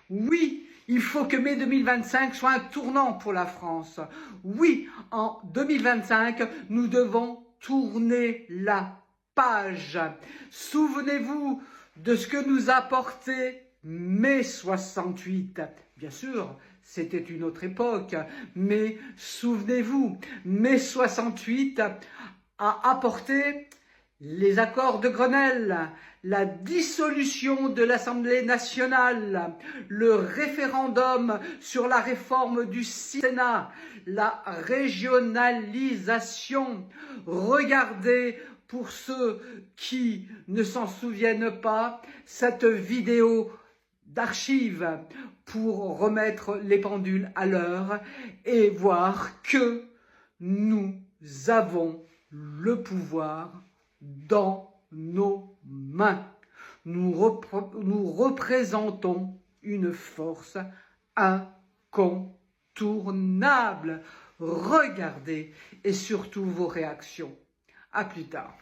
Oui, il faut que mai 2025 soit un tournant pour la France. Oui, en 2025, nous devons tourner la page. Souvenez-vous de ce que nous a apporté mai 68. Bien sûr, c'était une autre époque, mais souvenez-vous, mai 68 a apporté les accords de Grenelle, la dissolution de l'Assemblée nationale, le référendum sur la réforme du Sénat, la régionalisation. Regardez, pour ceux qui ne s'en souviennent pas, cette vidéo d'archives pour remettre les pendules à l'heure et voir que nous avons le pouvoir dans nos mains. Nous représentons une force incontournable. Regardez et surtout vos réactions. À plus tard.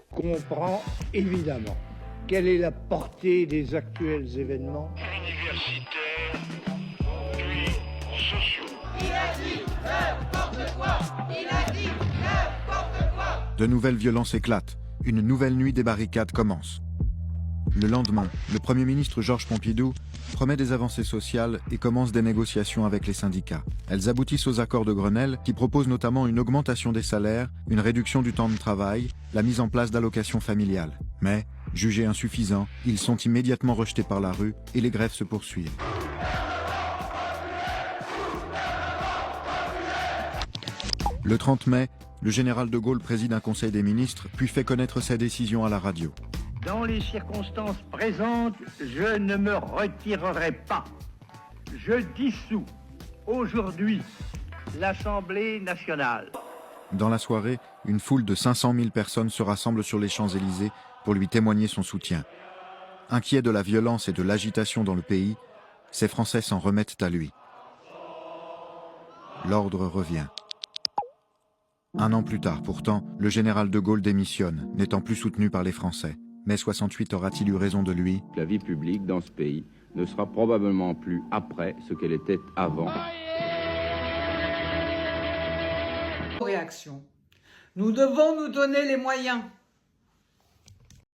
Comprend évidemment quelle est la portée des actuels événements universitaires, puis sociaux. Il a dit n'importe quoi. Il a dit n'importe quoi. De nouvelles violences éclatent. Une nouvelle nuit des barricades commence. Le lendemain, le Premier ministre Georges Pompidou promet des avancées sociales et commence des négociations avec les syndicats. Elles aboutissent aux accords de Grenelle qui proposent notamment une augmentation des salaires, une réduction du temps de travail, la mise en place d'allocations familiales. Mais, jugés insuffisants, ils sont immédiatement rejetés par la rue et les grèves se poursuivent. Le 30 mai, le général de Gaulle préside un conseil des ministres puis fait connaître sa décision à la radio. Dans les circonstances présentes, je ne me retirerai pas. Je dissous aujourd'hui l'Assemblée nationale. Dans la soirée, une foule de 500 000 personnes se rassemble sur les Champs-Élysées pour lui témoigner son soutien. Inquiets de la violence et de l'agitation dans le pays, ces Français s'en remettent à lui. L'ordre revient. Un an plus tard, pourtant, le général de Gaulle démissionne, n'étant plus soutenu par les Français. Mai 68 aura-t-il eu raison de lui? La vie publique dans ce pays ne sera probablement plus après ce qu'elle était avant. Réaction. Nous devons nous donner les moyens